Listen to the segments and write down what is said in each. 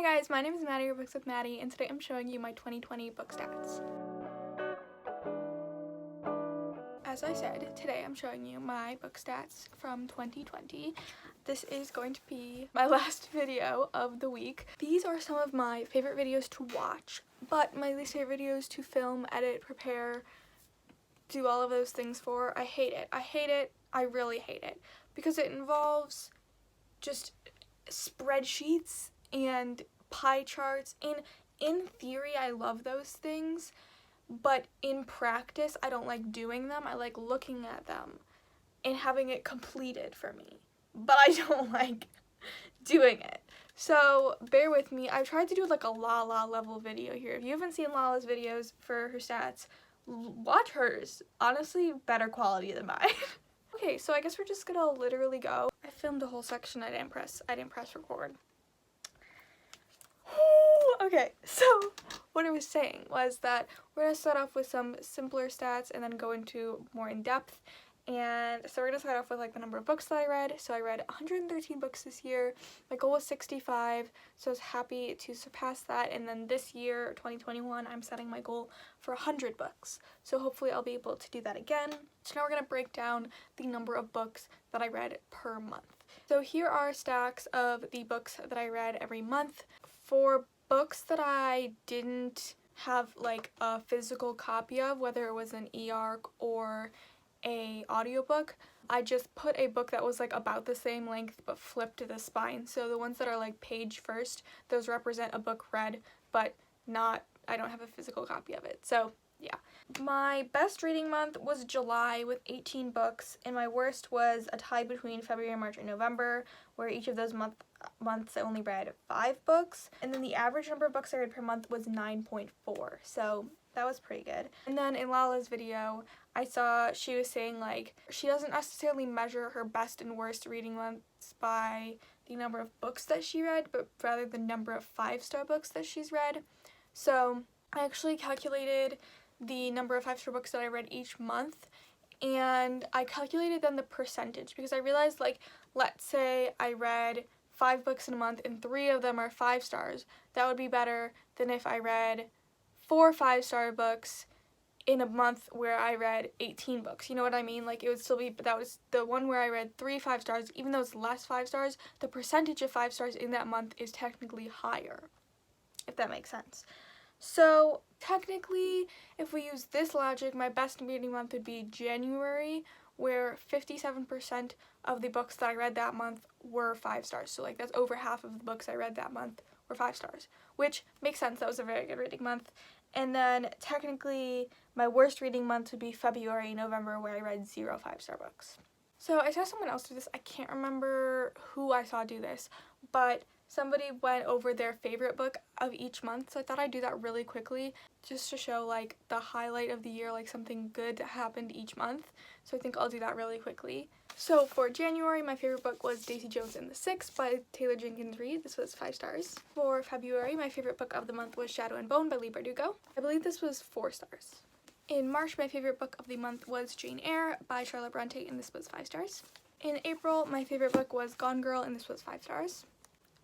guys, my name is Maddie, or Books with Maddie, and today I'm showing you my 2020 book stats. As I said, today I'm showing you my book stats from 2020. This is going to be my last video of the week. These are some of my favorite videos to watch, but my least favorite videos to film, edit, prepare, do all of those things for. I hate it. I really hate it, because it involves just spreadsheets and pie charts, and in theory I love those things, but in practice I don't like doing them. I like looking at them and having it completed for me, but I don't like doing it. So bear with me. I've tried to do like a Lala level video here. If you haven't seen Lala's videos for her stats, watch hers. Honestly, better quality than mine. Okay, so I guess we're just gonna literally go. I filmed a whole section. I didn't press record. Okay, so what I was saying was that we're going to start off with some simpler stats and then go into more in depth. And so we're going to start off with like the number of books that I read. So I read 113 books this year. My goal was 65, so I was happy to surpass that. And then this year, 2021, I'm setting my goal for 100 books. So hopefully I'll be able to do that again. So now we're going to break down the number of books that I read per month. So here are stacks of the books that I read every month. For books that I didn't have like a physical copy of, whether it was an e-arc or a audiobook, I just put a book that was like about the same length but flipped to the spine. So the ones that are like page first, those represent a book read, but I don't have a physical copy of it. So yeah. My best reading month was July with 18 books, and my worst was a tie between February, March, and November, where each of those months I only read 5 books. And then the average number of books I read per month was 9.4, so that was pretty good. And then in Lala's video, I saw she was saying like she doesn't necessarily measure her best and worst reading months by the number of books that she read, but rather the number of 5-star books that she's read. So I actually calculated the number of 5-star books that I read each month, and I calculated then the percentage, because I realized, like, let's say I read 5 books in a month and 3 of them are 5 stars. That would be better than if I read 4 5-star books in a month where I read 18 books. You know what I mean? Like, it would still be, but that was the one where I read 3 5 stars. Even though it's less 5 stars, the percentage of 5 stars in that month is technically higher, if that makes sense. So technically, if we use this logic, my best reading month would be January, where 57% of the books that I read that month were 5 stars. So like that's over half of the books I read that month were 5 stars, which makes sense. That was a very good reading month. And then technically my worst reading month would be February, November, where I read 0 5-star books. So I saw someone else do this. I can't remember who I saw do this, but somebody went over their favorite book of each month, so I thought I'd do that really quickly just to show like the highlight of the year, like something good that happened each month. So I think I'll do that really quickly. So for January, my favorite book was Daisy Jones and the Six by Taylor Jenkins Reid. This was 5 stars. For February, my favorite book of the month was Shadow and Bone by Leigh Bardugo. I believe this was 4 stars. In March, my favorite book of the month was Jane Eyre by Charlotte Bronte, and this was 5 stars. In April, my favorite book was Gone Girl, and this was 5 stars.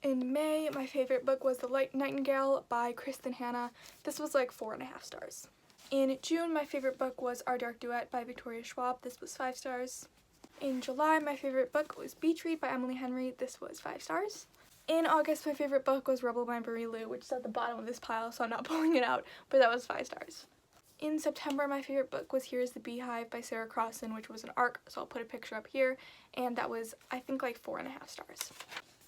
In May, my favorite book was The Nightingale by Kristen Hanna. This was like 4.5 stars. In June, my favorite book was Our Dark Duet by Victoria Schwab. This was 5 stars. In July, my favorite book was Beach Read by Emily Henry. This was 5 stars. In August, my favorite book was Rebel by Marie Lu, which is at the bottom of this pile, so I'm not pulling it out, but that was 5 stars. In September, my favorite book was Here's the Beehive by Sarah Crossan, which was an arc, so I'll put a picture up here, and that was, I think, like 4.5 stars.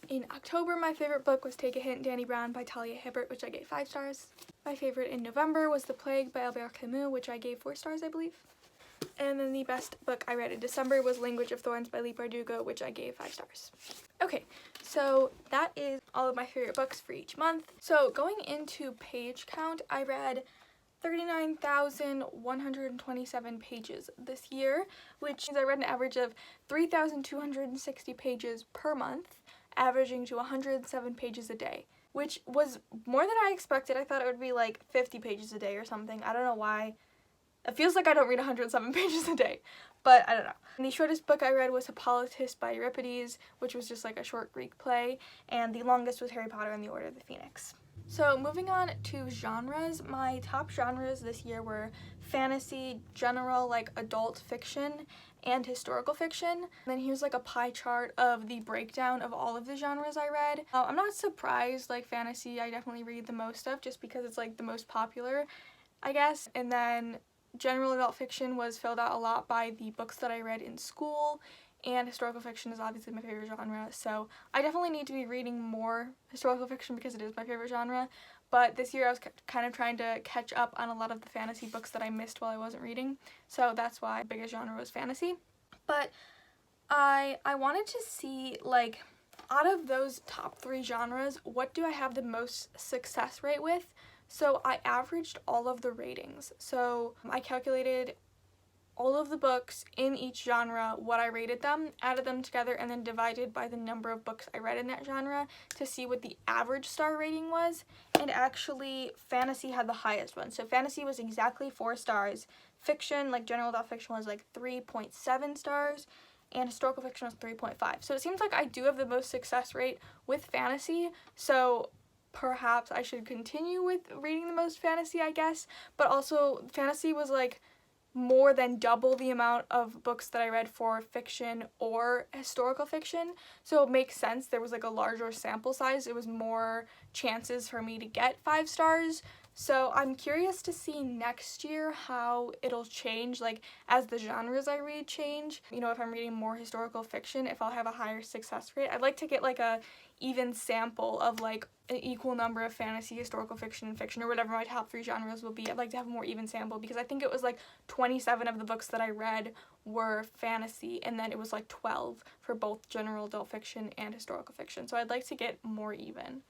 In October, my favorite book was Take a Hint, Danny Brown by Talia Hibbert, which I gave 5 stars. My favorite in November was The Plague by Albert Camus, which I gave 4 stars, I believe. And then the best book I read in December was Language of Thorns by Leigh Bardugo, which I gave 5 stars. Okay, so that is all of my favorite books for each month. So going into page count, I read 39,127 pages this year, which means I read an average of 3,260 pages per month, averaging to 107 pages a day, which was more than I expected. I thought it would be like 50 pages a day or something. I don't know why It feels like I don't read 107 pages a day, but I don't know. And the shortest book I read was Hippolytus by Euripides, which was just like a short Greek play, and the longest was Harry Potter and the Order of the Phoenix. So moving on to genres, my top genres this year were fantasy, general like adult fiction, and historical fiction. And then here's like a pie chart of the breakdown of all of the genres I read. I'm not surprised, like fantasy I definitely read the most of just because it's like the most popular, I guess. And then general adult fiction was filled out a lot by the books that I read in school, and historical fiction is obviously my favorite genre, so I definitely need to be reading more historical fiction because it is my favorite genre. But this year I was kind of trying to catch up on a lot of the fantasy books that I missed while I wasn't reading, so that's why the biggest genre was fantasy. But I wanted to see, like, out of those top 3 genres, what do I have the most success rate with? So I averaged all of the ratings. So I calculated all of the books in each genre, what I rated them, added them together, and then divided by the number of books I read in that genre to see what the average star rating was. And actually, fantasy had the highest one. So fantasy was exactly 4 stars. Fiction, like general adult fiction, was like 3.7 stars. And historical fiction was 3.5. So it seems like I do have the most success rate with fantasy. So perhaps I should continue with reading the most fantasy, I guess. But also, fantasy was like more than double the amount of books that I read for fiction or historical fiction. So it makes sense. There was like a larger sample size. It was more chances for me to get 5 stars. So I'm curious to see next year how it'll change, like as the genres I read change. You know, if I'm reading more historical fiction, if I'll have a higher success rate. I'd like to get like a even sample of like an equal number of fantasy, historical fiction, and fiction, or whatever my top 3 genres will be. I'd like to have a more even sample because I think it was like 27 of the books that I read were fantasy, and then it was like 12 for both general adult fiction and historical fiction. So I'd like to get more even.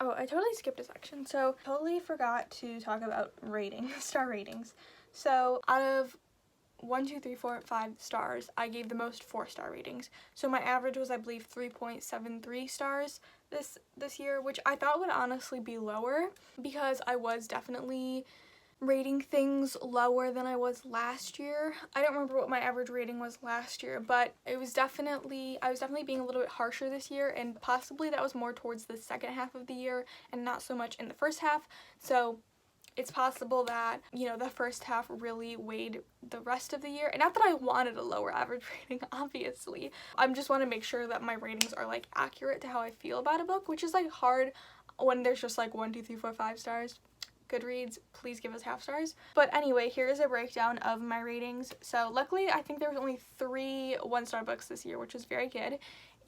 Oh, I totally skipped a section. So totally forgot to talk about rating, star ratings. So out of 1, 2, 3, 4, 5 stars, I gave the most 4-star ratings. So my average was, I believe, 3.73 stars this year, which I thought would honestly be lower because I was definitely rating things lower than I was last year. I don't remember what my average rating was last year, but I was definitely being a little bit harsher this year, and possibly that was more towards the second half of the year and not so much in the first half. So it's possible that, you know, the first half really weighed the rest of the year. And not that I wanted a lower average rating, obviously. I just want to make sure that my ratings are like accurate to how I feel about a book, which is like hard when there's just like 1, 2, 3, 4, 5 stars. Goodreads, please give us half stars. But anyway, here is a breakdown of my ratings. So luckily, I think there was only 3 1-star books this year, which was very good.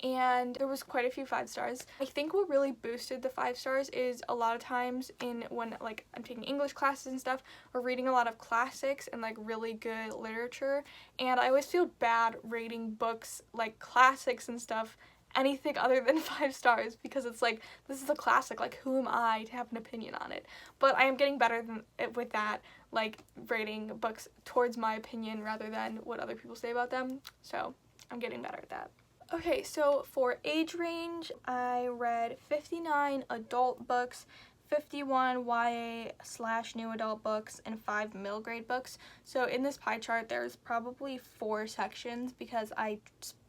And there was quite a few 5 stars. I think what really boosted the 5 stars is a lot of times when like I'm taking English classes and stuff, or reading a lot of classics and like really good literature. And I always feel bad rating books like classics and stuff anything other than 5 stars because it's like, this is a classic, like who am I to have an opinion on it? But I am getting better with that, like rating books towards my opinion rather than what other people say about them. So I'm getting better at that. Okay, so for age range, I read 59 adult books, 51 YA/new adult books, and 5 middle grade books. So in this pie chart, there's probably 4 sections because I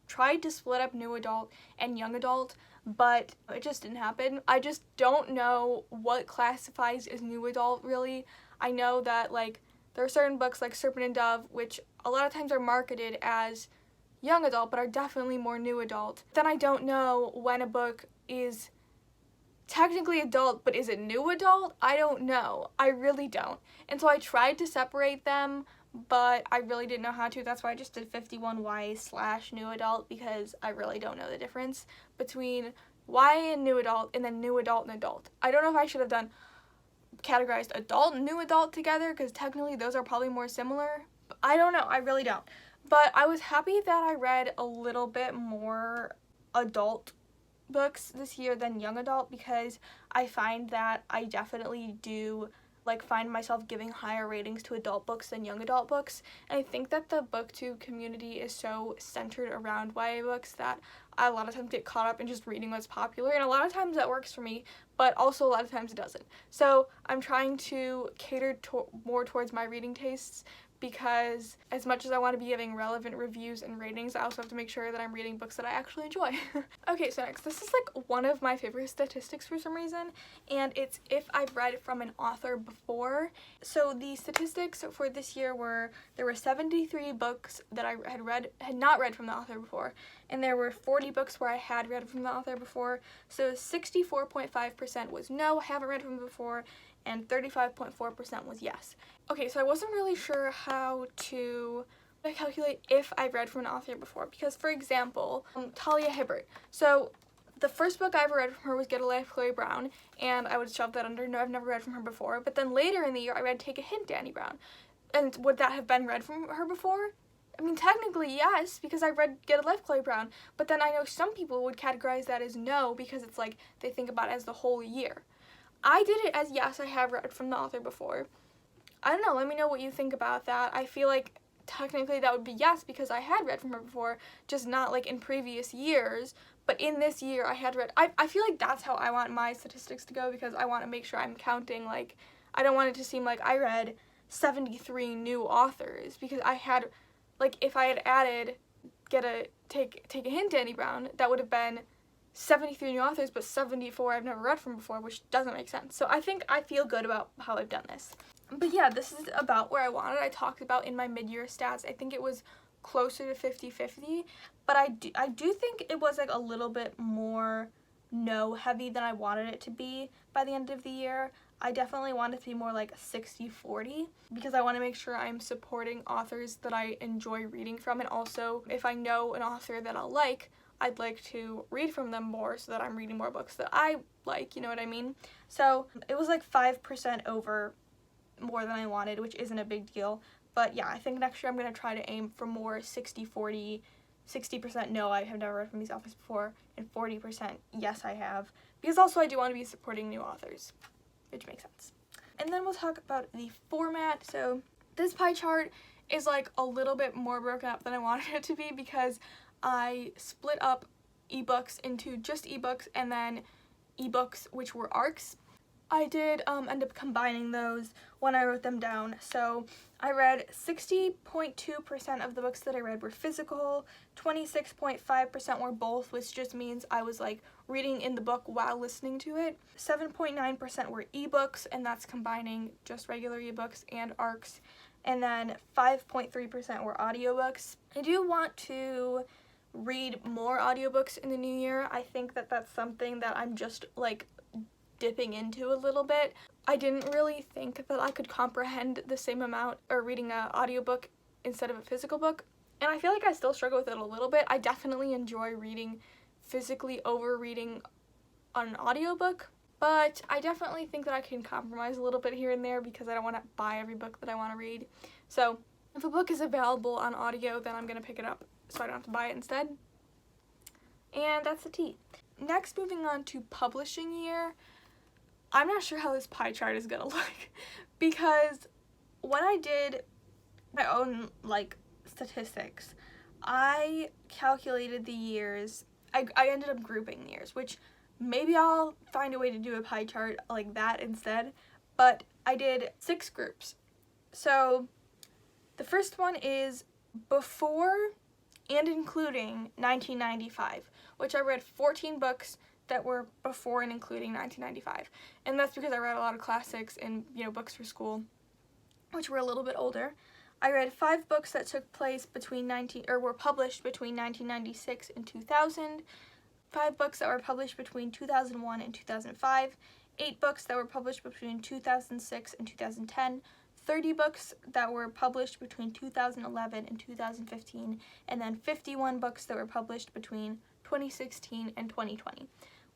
tried to split up new adult and young adult, but it just didn't happen. I just don't know what classifies as new adult, really. I know that, like, there are certain books like Serpent and Dove, which a lot of times are marketed as young adult, but are definitely more new adult. Then I don't know when a book is technically adult, but is it new adult? I don't know. I really don't. And so I tried to separate them, but I really didn't know how to. That's why I just did 51 YA/new adult, because I really don't know the difference between YA and new adult, and then new adult and adult. I don't know if I should have categorized adult and new adult together, because technically those are probably more similar. I don't know. I really don't. But I was happy that I read a little bit more adult books this year than young adult, because I find that I definitely do like find myself giving higher ratings to adult books than young adult books. And I think that the booktube community is so centered around YA books that I a lot of times get caught up in just reading what's popular, and a lot of times that works for me, but also a lot of times it doesn't. So I'm trying to cater more towards my reading tastes, because as much as I want to be giving relevant reviews and ratings, I also have to make sure that I'm reading books that I actually enjoy. Okay, so next, this is like one of my favorite statistics for some reason, and it's if I've read from an author before. So the statistics for this year were, there were 73 books that I had not read from the author before, and there were 40 books where I had read from the author before. So 64.5% was no, haven't read from before, and 35.4% was yes. Okay, so I wasn't really sure how to calculate if I've read from an author before, because for example, Talia Hibbert. So the first book I ever read from her was Get a Life, Chloe Brown, and I would shove that under no, I've never read from her before. But then later in the year, I read Take a Hint, Dani Brown. And would that have been read from her before? I mean, technically, yes, because I read Get a Life, Chloe Brown, but then I know some people would categorize that as no, because it's like, they think about it as the whole year. I did it as yes, I have read from the author before. I don't know, let me know what you think about that. I feel like technically that would be yes, because I had read from her before, just not like in previous years, but in this year I had read. I feel like that's how I want my statistics to go, because I want to make sure I'm counting, like, I don't want it to seem like I read 73 new authors, because I had, like, if I had added Take a Hint, Dani Brown, that would have been 73 new authors, but 74 I've never read from before, which doesn't make sense. So I think I feel good about how I've done this. But yeah, this is about where I wanted. I talked about in my mid-year stats, I think it was closer to 50-50, but I do think it was like a little bit more no heavy than I wanted it to be by the end of the year. I definitely want it to be more like 60-40, because I want to make sure I'm supporting authors that I enjoy reading from, and also if I know an author that I'll like, I'd like to read from them more so that I'm reading more books that I like, you know what I mean? So it was like 5% over more than I wanted, which isn't a big deal. But yeah, I think next year I'm going to try to aim for more 60-40, 60% no, I have never read from these authors before, and 40% yes, I have. Because also I do want to be supporting new authors, which makes sense. And then we'll talk about the format. So this pie chart is like a little bit more broken up than I wanted it to be, because I split up ebooks into just ebooks and then ebooks which were arcs. I did end up combining those when I wrote them down. So I read 60.2% of the books that I read were physical, 26.5% were both, which just means I was like reading in the book while listening to it. 7.9% were ebooks, and that's combining just regular ebooks and arcs. And then 5.3% were audiobooks. I do want to read more audiobooks in the new year. I think that that's something that I'm just like dipping into a little bit. I didn't really think that I could comprehend the same amount or reading an audiobook instead of a physical book, and I feel like I still struggle with it a little bit. I definitely enjoy reading physically over reading on an audiobook, but I definitely think that I can compromise a little bit here and there, because I don't want to buy every book that I want to read. So if a book is available on audio, then I'm going to pick it up so I don't have to buy it instead. And that's the tea. Next, moving on to publishing year. I'm not sure how this pie chart is gonna look, because when I did my own like statistics, I calculated the years. I ended up grouping the years, which maybe I'll find a way to do a pie chart like that instead, but I did 6 groups. So the first one is before and including 1995, which I read 14 books that were before and including 1995, and that's because I read a lot of classics and, you know, books for school, which were a little bit older. I read 5 books that took place between were published between 1996 and 2000, 5 books that were published between 2001 and 2005, 8 books that were published between 2006 and 2010, 30 books that were published between 2011 and 2015, and then 51 books that were published between 2016 and 2020,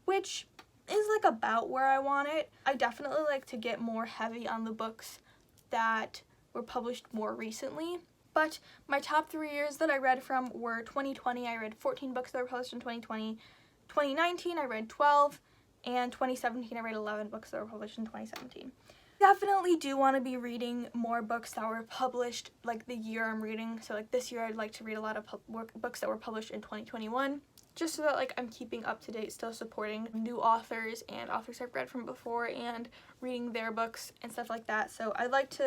which is like about where I want it. I definitely like to get more heavy on the books that were published more recently, but my top 3 years that I read from were 2020, I read 14 books that were published in 2020, 2019 I read 12, and 2017 I read 11 books that were published in 2017. Definitely do want to be reading more books that were published like the year I'm reading. So like this year I'd like to read a lot of books that were published in 2021, just so that like I'm keeping up to date, still supporting new authors and authors I've read from before and reading their books and stuff like that. So I've liked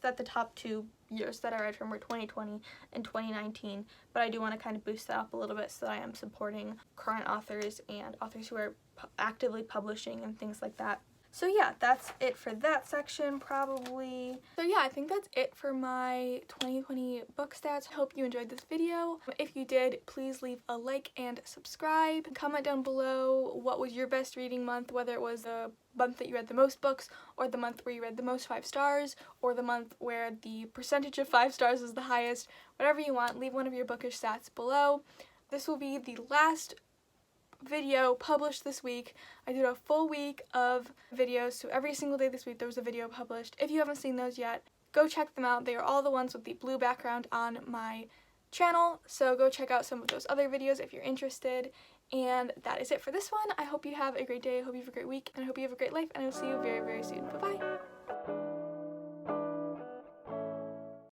that the top 2 years that I read from were 2020 and 2019, but I do want to kind of boost that up a little bit so that I am supporting current authors and authors who are actively publishing and things like that. So yeah, that's it for that section probably. So yeah, I think that's it for my 2020 book stats. I hope you enjoyed this video. If you did, please leave a like and subscribe. Comment down below what was your best reading month, whether it was the month that you read the most books, or the month where you read the most 5 stars, or the month where the percentage of 5 stars is the highest. Whatever you want, leave one of your bookish stats below. This will be the last video published this week. I did a full week of videos, so every single day this week there was a video published. If you haven't seen those yet, go check them out. They are all the ones with the blue background on my channel, so go check out some of those other videos if you're interested. And that is it for this one. I hope you have a great day, I hope you have a great week, and I hope you have a great life, and I will see you very, very soon. Bye-bye!